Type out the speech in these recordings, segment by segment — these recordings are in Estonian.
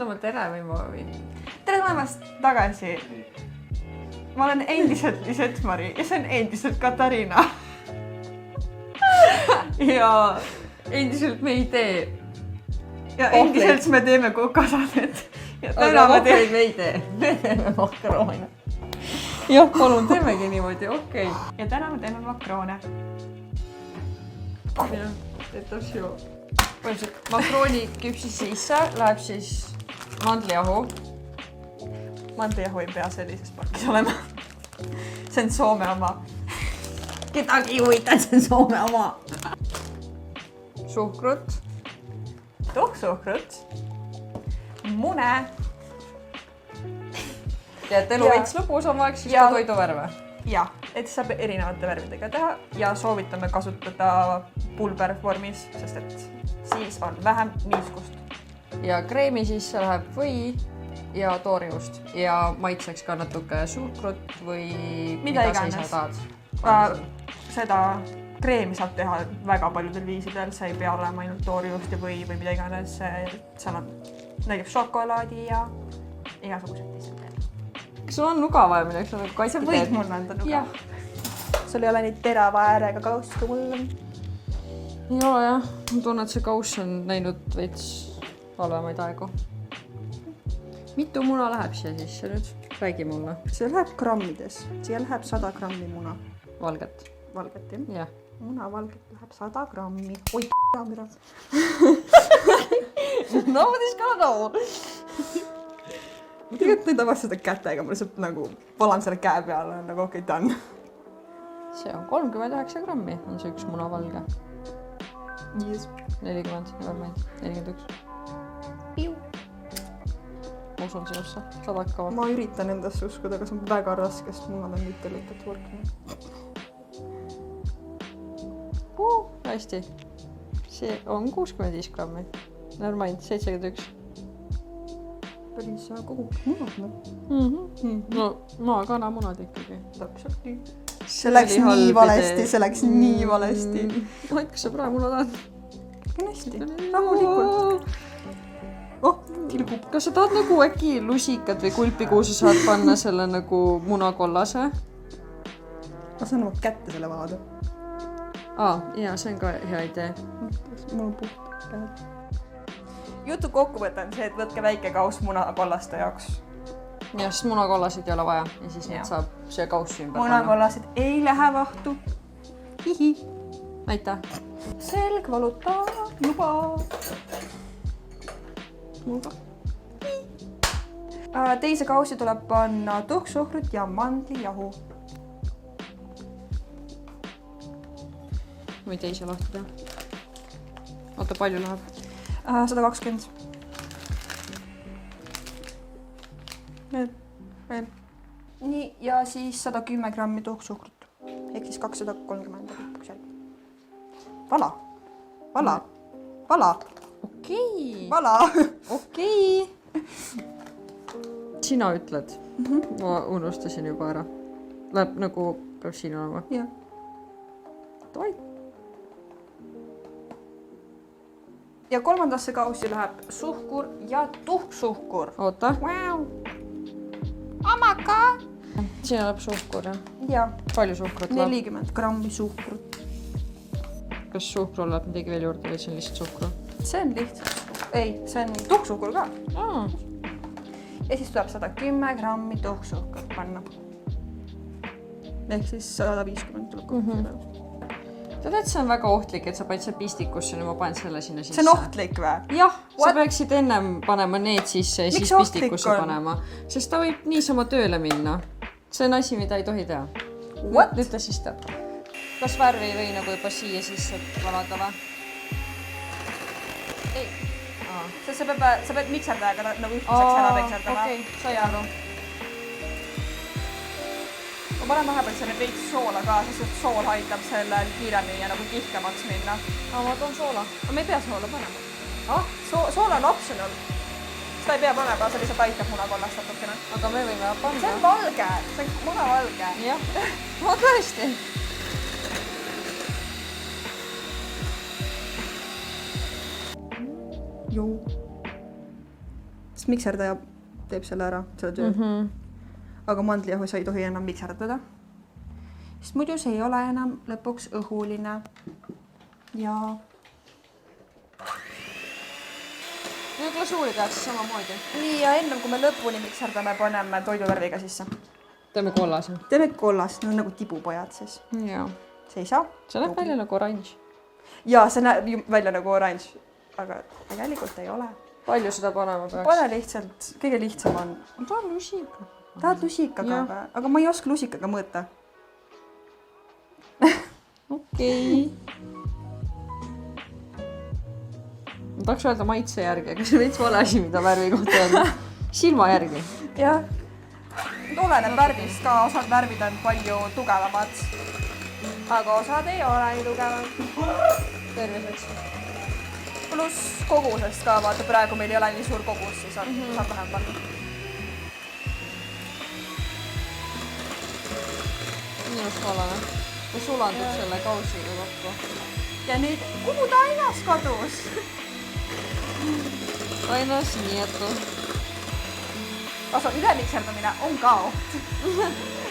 ütlema tere või ma võin? Tere tulemast tagasi. Ma olen endiselt Lisetmari ja see on endiselt Katariina. Ja endiselt me ei tee. Ja endiselt me teeme kokasaadet. Aga kohveid me ei tee. Me teeme makaroone. Jah, palun, teemegi niimoodi, okei. Ja täna me teeme makaroone. Jah, teetab sju. Makarooni küpsis sisse, läheb siis mandlijahu. Mandlijahu ei pea sellises pakis olema. See on Soome oma. Kedagi ei huvita, see on Soome oma. Suhkrut. Tuhksuhkrut. Mune. Ja et elu veits lõbusamaks, siis ka toiduvärve. Jah, et saab erinevate värvidega teha ja soovitame kasutada pulbervormis, sest et siis on vähem niiskust. Ja kreemi sisse läheb või ja toorjust ja maitseks ka natuke suhkrut või mida sa ise tahad. Seda kreemi saab teha väga paljudel viisidel, see ei pea olema ainult toorjust või mida iganes. Seal on näiteks šokolaadi ja igasugused teised. Kas sul on nuga vaja milleks? Sa võid mulle anda nuga. Sul ei ole nii terava äärega kauss kui mul on. Ei ole jah. Ma tunnen, et see kauss on näinud veits halvemaid aegu. Mitu muna läheb siia sisse nüüd? Räägi mulle. See läheb grammides. Siia läheb 100 grammi muna. Valget? Valget, jah. Jah. Muna valget läheb 100 grammi. Oi, mida. No, what is going on? Ma tegelikult ei tavast seda kätega, ma lihtsalt nagu valan selle käe peale, nagu okei, ta on. See on 39 grammi, on see üks muna valge. Yes. 40, 41. Piu. Ma usun sinusse, saad hakkama. Ma üritan endasse uskuda, aga see on väga raske, sest mul on mitte lõikat võrkni. Hästi. See on 65 grammi. Never mind, 71. Päris kogu munad, No maakana munad ikkagi. Täpselt nii. See läks nii valesti, see läks nii valesti. Kas sa praegu muna tahad? Hästi, rahulikult. Oh, tilgub. Kas sa tahad nagu äkki lusikad või kulpi, kuhu sa saad panna selle nagu munakollase? Ma saan oma kätte selle vaada. Jaa, see on ka hea idee. Mul on puht käed. Jutu kokkuvõte on see, et võtke väike kauss munakollaste jaoks. Ja, sest munakollasid ei ole vaja ja siis need saab see kaussi ümber panna. Munakollasid ei lähe vahtu. Hihi. Aitäh. Selg valutab juba. Mulga. Teise kaussi tuleb panna tuhksuhkrut ja mandlijahu. Või teise lahti teha. Oota, palju läheb? 120. Veel. Nii, ja siis 110 grammi tuhksuhkrut. Ehk siis 230 lõpuks jälle. Vala. Okei. Vala. Okei. Sina ütled. Ma unustasin juba ära. Läheb nagu peab siin olema. Jah. Toi. Ja kolmandasse kaussi läheb suhkur ja tuhksuhkur. Oota. Wow. Amaka. Siin läheb suhkur, jah? Jah. Palju suhkrut läheb? 40 grammi suhkrut. Kas suhkrul läheb midagi veel juurde või see on lihtsalt suhkru? See on lihtsalt. Ei, see on tuhksuhkur ka. Ja siis tuleb 110 grammi tuhksuhkrut panna. Ehk siis 150 tuleb kokku. Tead, et see on väga ohtlik, et sa paned see pistikusse ja ma panen selle sinna sisse. See on ohtlik või? Jah, sa peaksid ennem panema need sisse ja siis pistikusse panema. Sest ta võib niisama tööle minna. See on asi, mida ei tohi teha. Nüüd ta siis teab. Kas värvi või nagu juba siia sisse valada või? Ei. Sa pead mikserdajaga nagu ühtluseks ära mikserdama. Okei, sai aru. Ma panen vahepeal selle veits soola ka, sest sool aitab sellel kiiremini ja nagu kihkemaks minna. Ma toon soola. Me ei pea soola panema. Soola on optional. Seda ei pea panema, see lihtsalt aitab munakollast natukene. Aga me võime panna. See on valge, see on munavalge. Jah, ma tõesti. Jõu. sest mikserdaja teeb selle ära, selle töö. Aga mandlijahu sa ei tohi enam mikserdada. Sest muidu see ei ole enam lõpuks õhuline. Ja... ja glasuuri tehakse samamoodi. Nii, ja ennem kui me lõpuni mikserdame, paneme toiduvärviga sisse. Teeme kollase. Teeme kollast, no nagu tibupojad siis. Jaa. See ei saa. See näeb välja nagu oranž. Jaa, see näeb välja nagu oranž, aga tegelikult ei ole. Palju seda panema peaks? Pane lihtsalt, kõige lihtsam on. Tahan lusika. Tahad lusikaga, aga ma ei oska lusikaga mõõta. Okei. Ma tahaks öelda maitse järgi, aga see veits vale asi, mida värvi kohta on. Silma järgi. Jah. Oleneb värvist ka, osad värvid on palju tugevamad. Aga osad ei ole nii tugevad. Terviseks. Pluss kogusest ka, vaata praegu meil ei ole nii suur kogus, siis on saab vähem panna. Minust oleme. Kui sulandub selle kausiga kokku. Ja nüüd, kuhu ta ainas kadus? Ainas nietu. Kasu ülemikserdamine on ka oht.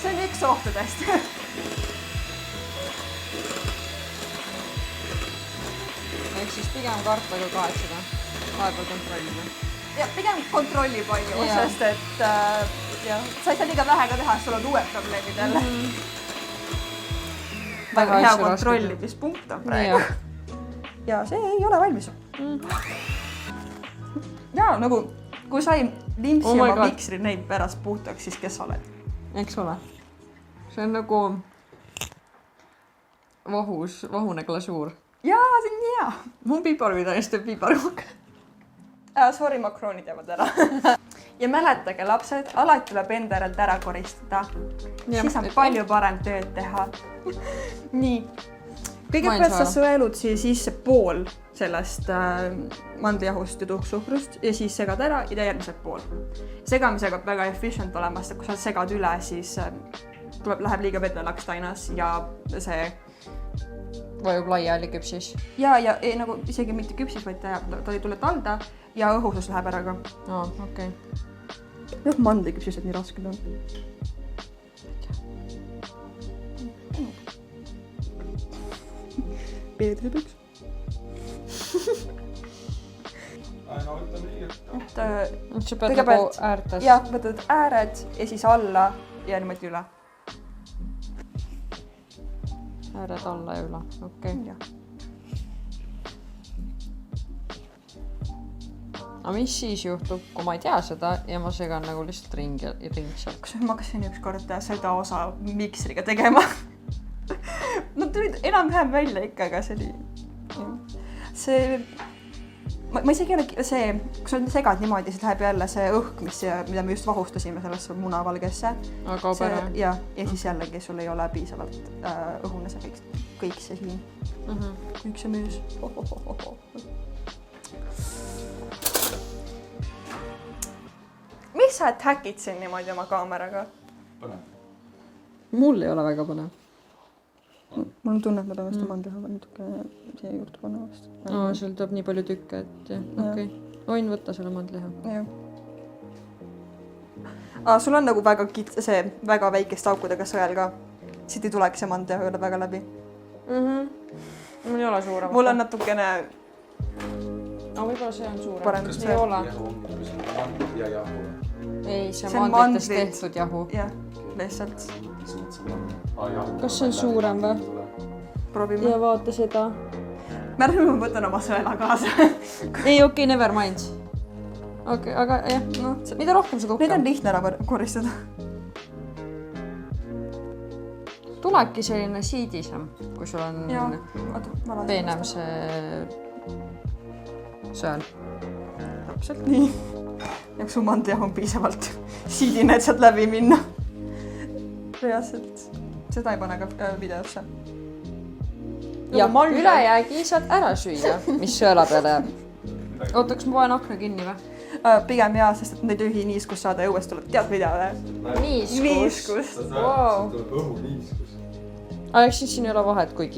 See on üks ohtudest. Ehk siis pigem karta kui kahetseda. Vahepeal kontrollida. Ja pigem kontrolli palju, sest et sa ei saa liiga vähe ka teha, sul on uued probleemid jälle. Väga hea kontrollimispunkt on praegu. Ja see ei ole valmis. Ja nagu, kui sa ei limpsi oma miksri neid pärast puhtaks, siis kes sa oled? Eks ole. See on nagu vahune glasuur. Jaa, see on hea. Mu piparvidajast teeb piparkukk. Sorry, makroonid jäävad ära. Ja mäletage, lapsed, alati tuleb enda järelt ära koristada. Siis on palju parem tööd teha. Nii. Kõigepealt sa sõelud sisse pool sellest mandlijahust ja tuhksuhkrust ja siis segad ära ja järgmised pool. Segamisega on väga efficient olemas, et kui sa segad üle, siis läheb liiga vedlelaks tainas ja see vajub laiali küpsis. Ja nagu isegi mitte küpsis, vaid ta ei tule talda ja õhusus läheb ära ka. Okei. Jah, mandliküpsised nii rasked on. Peedri püks. No võtame nii, et... Sa pead nagu äärtes. Jah, võtad ääred ja siis alla ja niimoodi üle. Ääred alla ja üle, okei. Aga mis siis juhtub, kui ma ei tea seda ja ma segan nagu lihtsalt ringselt? Kas ma hakkasin ükskord seda osa miksriga tegema? No tulid enam-vähem välja ikka, aga see oli... Ma isegi ei ole see, kui sa segad niimoodi, siis läheb jälle see õhk, mida me just vahustasime sellesse munavalgesse. Kaob ära. Ja siis jällegi sul ei ole piisavalt õhune see kõik see siin. Kõik see müüs. Mis sa häkid siin niimoodi oma kaameraga? Põnev. Mul ei ole väga põnev. Mul on tunne, et ma pean vast mandliha natuke siia juurde panna vast. Sul tuleb nii palju tükke, et okei. Oin võtta selle mandliha. Sul on nagu väga väikest aukudega sõel ka. Siit ei tuleks see mandliha üle väga läbi. Mul ei ole suurem. Mul on natukene... Võib-olla see on suurem. Kas ei ole. Mandl ja jahu? Ei, see on mandlitest tehtud jahu. Jah, lihtsalt. Kas see on suurem või? Proovime. Ja vaata seda. Ma võtan oma sõela kaasa. Ei, okei, never mind. Okei, aga jah, mida rohkem seda Need on lihtne ära koristada. Tulebki selline siidisem, kui sul on peenem see sööl. Täpselt nii. Ja kui sul mandlijahu on piisavalt siidine, et sealt läbi minna. Reaalselt. Seda ei pane ka videosse. Ja ülejäägi saad ära süüa, mis sööla peale jääb. Oota, kas ma panen akna kinni või? Pigem jaa, sest et neid ühi niiskus saada õuest tuleb tead videole. Niiskus. Wow. Tuleb õhu niiskus. Aga siis siin ei ole vahet, kui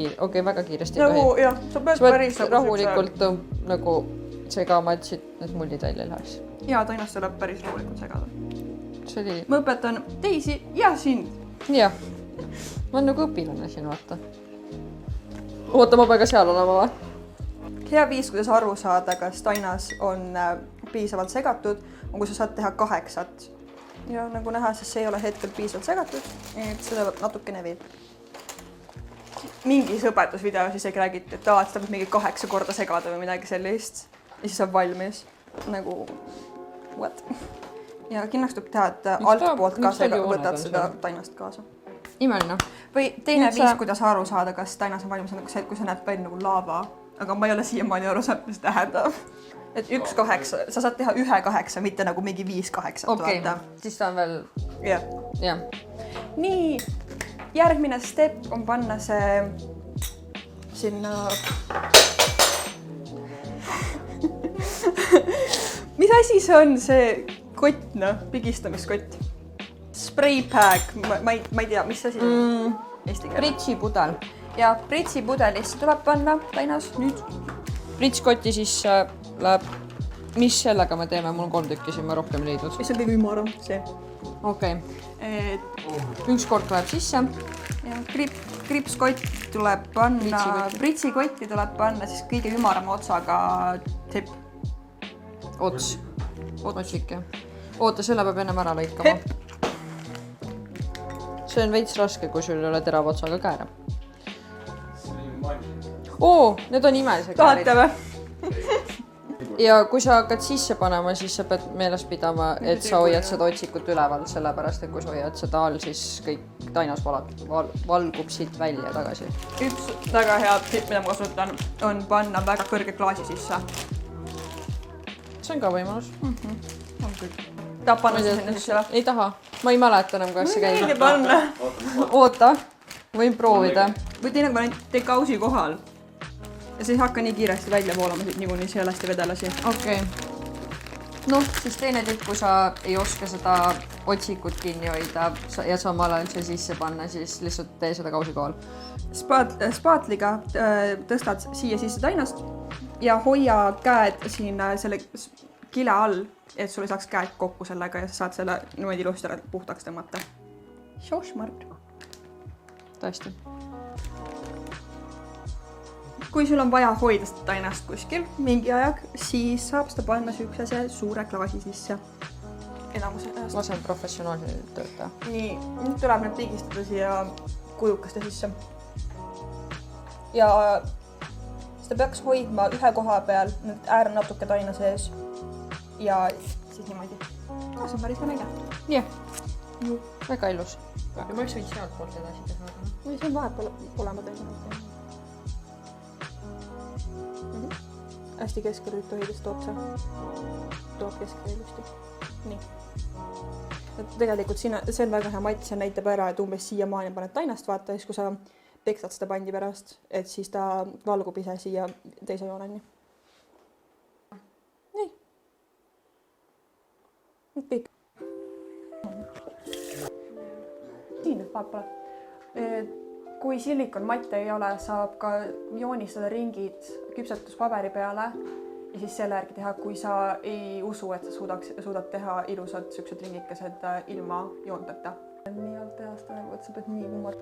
väga kiiresti ei tohi. Jah, sa pead päris rahulikult nagu sega matsid, need mullid välja ei läheks. Ja tainast tuleb päris rahulikult segada. See oli... Ma õpetan teisi ja sind. Jah. Ma olen nagu õpilane siin, vaata. Oota, ma pean ka seal olema, va? Hea viis, kuidas aru saada, kas tainas on piisavalt segatud, on kui sa saad teha 8. Ja nagu näha, siis see ei ole hetkel piisavalt segatud, et seda natukene veel. Mingis õpetusvideos isegi räägiti, et seda peab mingi 8 korda segada või midagi sellist. Ja siis saab valmis. Nagu, what? Ja kindlasti tuleb teha, et altpoolt ka võtad seda tainast kaasa. Imeline. Või teine viis, kuidas aru saada, kas tainas on valmis, on see, et kui sa näed välja nagu lava, aga ma ei ole siiamaani aru saanud, mis tähendab. Et 1-8, sa saad teha 1-8, mitte nagu mingi 5-8. Okei, siis ta on veel... Jah. Nii, järgmine step on panna see sinna... Mis asi see on see kott, pigistamiskott? Spraypack, ma ei tea, mis asi on eesti keeles. Pritsi pudel. Ja pritsi pudelisse tuleb panna tainas nüüd. Pritskoti sisse läheb, mis sellega me teeme, mul on 3 tükki siin, ma rohkem leidnud. Mis on kõige ümaram, see. Okei. Üks kord läheb sisse. Ja kripskott tuleb panna, pritsikotti tuleb panna siis kõige ümarama otsaga tipp. Ots ikka. Oota, selle peab ennem ära lõikama. See on veits raske, kui sul ei ole terava otsaga kääre. Need on imelised käärid. Tahate või? Ja kui sa hakkad sisse panema, siis sa pead meeles pidama, et sa hoiad seda otsikut üleval, sellepärast, et kui sa hoiad seda all, siis kõik tainas valgub siit välja tagasi. Üks väga hea tipp, mida ma kasutan, on panna väga kõrge klaasi sisse. See on ka võimalus. Tahab panna sinna sisse või? Ei taha. Ma ei mäleta enam, kas see käib. Meeldi panna. Oota, võin proovida. Või teine, kui ma nüüd tee kausi kohal. Ja see ei hakka nii kiiresti välja voolama, niikuinii see hästi vedelasi. Okei. Noh, siis teine tipp, kui sa ei oska seda otsikut kinni hoida ja samal ajal see sisse panna, siis lihtsalt tee seda kausi kohal. Spaatliga tõstad siia sisse tainast ja hoia käed siin selle kile all, et sul ei saaks käed kokku sellega ja sa saad selle niimoodi ilusti puhtaks tõmmata. So smart. Tõesti. Kui sul on vaja hoida seda tainast kuskil mingi ajag, siis saab seda panna süüksese suure klaasi sisse. Enamuse ajast. Ma saan professionaalne töötaja. Nii, nüüd tuleb need pigistada siia kujukaste sisse. Ja seda peaks hoidma ühe koha peal, nüüd äär natuke taina sees. Ja siis niimoodi. See on päris näge. Jah. Väga ilus. Ja ma võiks sealt poolt edasi teha. Või see on vahepeal olema teine. Hästi keskel üritu hoides toob keskel ilusti. Nii. Tegelikult see on väga hea mats ja näitab ära, et umbes siia maani paned tainast vaata, siis kui sa peksad seda pandi pärast, et siis ta valgub ise siia teise jooneni. Nii. Nüüd kõik. Nii nüüd vaapale. Kui silikonmatte ei ole, saab ka joonistada ringid küpsetuspaberi peale ja siis selle järgi teha, kui sa ei usu, et sa suudad teha ilusad süksed ringikesed ilma joonteta. Nii alt tehast nagu, et sa pead nii kumar.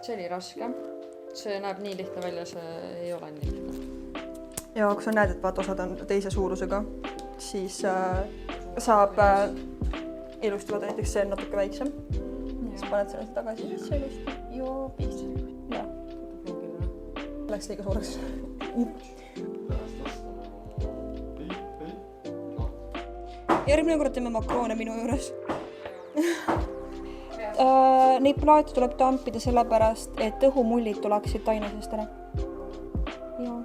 See oli raske. See näeb nii lihtne välja, see ei ole nii lihtne. Ja kui sa näed, et vaat osad on teise suurusega, siis saab ilusti vaata näiteks see natuke väiksem. Siis paned selle tagasi sisse ilusti. Joo, piis. Ja. Läks liiga suureks. Järgmine kord teeme makroone minu juures. Neid plaate tuleb tampida sellepärast, et õhumullid tuleksid tainasest ära. Joo.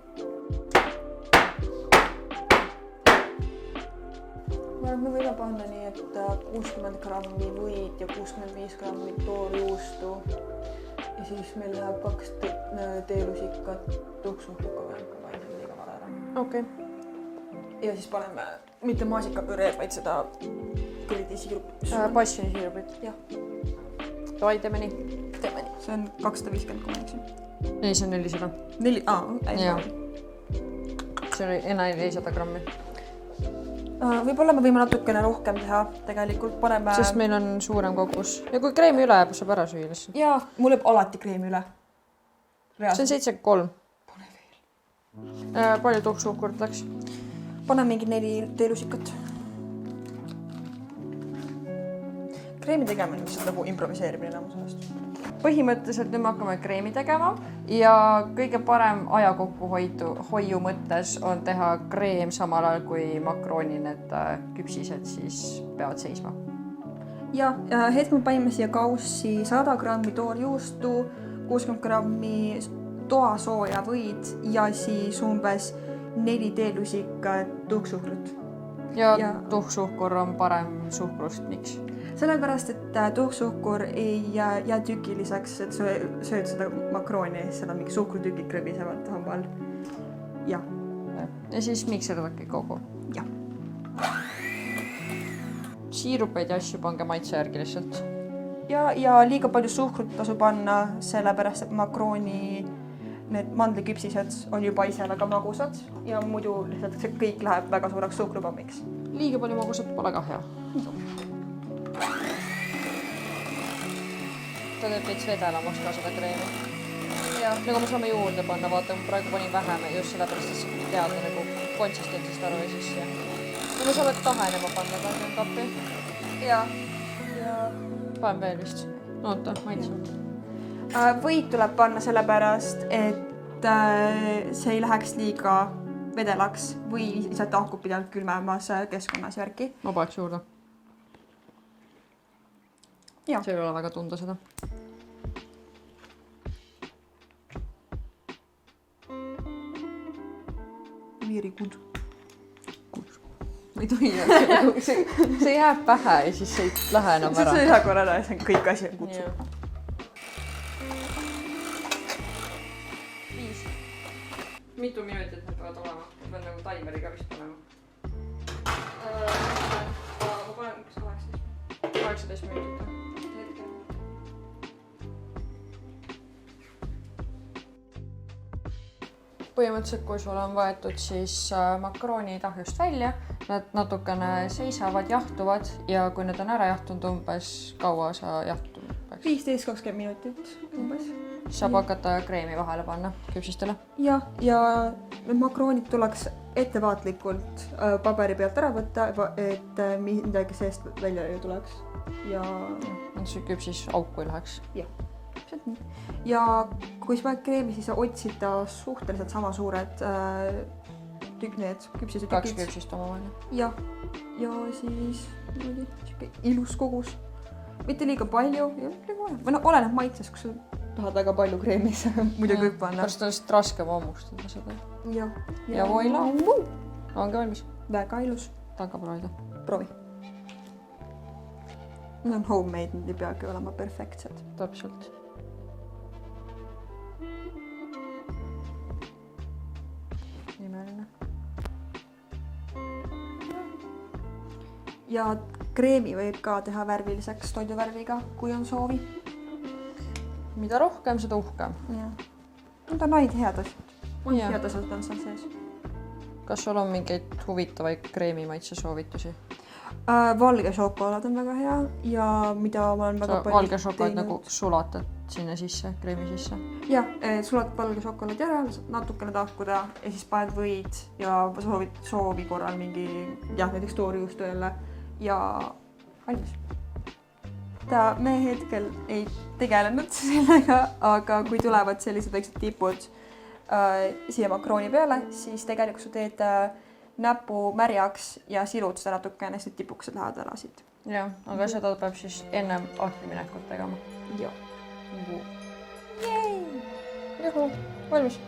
Me võime panna nii, et 60 grammi võid ja 65 grammi toorjuustu ja siis meil läheb 2 teelusikat tuksutuka veel, aga ei saa liiga vale ära. Okei. Ja siis paneme mitte maasikapüreed, vaid seda kõritiisirupit. Passioniisirupit. Jah. Davai, teeme nii. Teeme nii. See on 250 kommenksi. Ei, see on 400. see oli enam 400 grammi. Võib-olla me võime natukene rohkem teha, tegelikult paneme... Sest meil on suurem kogus. Ja kui kreemi üle jääb, saab ära süüa lihtsalt. Jaa, mul jääb alati kreemi üle. See on 73. Pole veel. Palju tuhksuhkurt läks? Pane mingi 4 teelusikat. Kreemi tegemine on lihtsalt nagu improviseerimine enamus sellest. Põhimõtteliselt nüüd me hakkame kreemi tegema ja kõige parem aja kokkuhoiu mõttes on teha kreem samal ajal kui makrooni need küpsised siis peavad seisma. Ja hetkel me panime siia kaussi 100 grammi toorjuustu, 60 grammi toasooja võid ja siis umbes 4 teelusikat tuhksuhkrut. Ja tuhksuhkur on parem suhkrust, miks? Sellepärast, et tuhksuhkur ei jää tükiliseks, et sööd seda makrooni, seal on mingi suhkrutükid krõbisevad hambal. Ja siis mikserdage kogu. Ja. Siirupeid ja asju pange maitse järgi lihtsalt. Ja liiga palju suhkrut tasu panna, sellepärast, et makrooni need mandliküpsised on juba ise väga magusad ja muidu lihtsalt see kõik läheb väga suureks suhkrupammiks. Liiga palju magusat pole ka hea. Ta teeb veits vedelamaks ka seda kreemi. Nagu me saame juurde panna, vaata, ma praegu panin vähem just sellepärast, et sa tead nagu konsistentsist aru ja siis me saame tahenema panna ka siin kappi. Ja Panen veel vist. Oota, maitse. Võid tuleb panna sellepärast, et see ei läheks liiga vedelaks või lihtsalt tahkub pidevalt külmemas keskkonnas järgi. Ma paneks juurde. Ja. See ei ole väga tunda seda. Viirikud. Ma ei tohi jääda. See jääb pähe ja siis see ei lähe enam ära. See ei lähe korra ära ja see on kõik asi on kutsu. 5. Mitu minutit need peavad olema? Ma pean nagu taimeriga vist panema. Ma panen 18. 18 minutit. Põhimõtteliselt, kui sul on võetud siis makrooni tahjust välja, nad natukene seisavad, jahtuvad ja kui need on ära jahtunud umbes, kaua sa jahtunud? 15-20 minutit umbes. Saab hakata kreemi vahele panna küpsistele. Ja need makroonid tuleks ettevaatlikult paberi pealt ära võtta, et midagi seest välja ei tuleks. Ja see küpsis auku ei läheks. Ja kui sa paned kreemi, siis sa otsid ta suhteliselt sama suured need küpsise tükid. 2 küpsist omavahel. Ja siis ilus kogus. Mitte liiga palju. Või oleneb maitses, kui sa tahad väga palju kreemi, muidu kõik panna. Pärast on vist raske vammustada seda. Ja voila. Ongi valmis. Väga ilus. Taga proovida. Proovi. Need on homemade, need ei peagi olema perfektsed. Täpselt. Imeline. Ja kreemi võib ka teha värviliseks toiduvärviga, kui on soovi. Mida rohkem, seda uhkem. Need on ainult head asjad. Head asjad on seal sees. Kas sul on mingeid huvitavaid kreemimaitse soovitusi? Valge šokolaad on väga hea ja mida ma olen väga palju valge šokolaad nagu sulatad sinna sisse, kreemi sisse? Jah, sulatad valge šokolaadi ära, natukene tahkuda ja siis paned võid ja soovi korral mingi, näiteks toorjuustu jälle ja valmis. Me hetkel ei tegelenud sellega, aga kui tulevad sellised väiksed tipud siia makrooni peale, siis tegelikult sa teed näpu märjaks ja silud seda natukene, siis tipukesed lähevad ära siit. Jah, aga seda peab siis enne ahviminekut tegema. Joo. Juhu, valmis.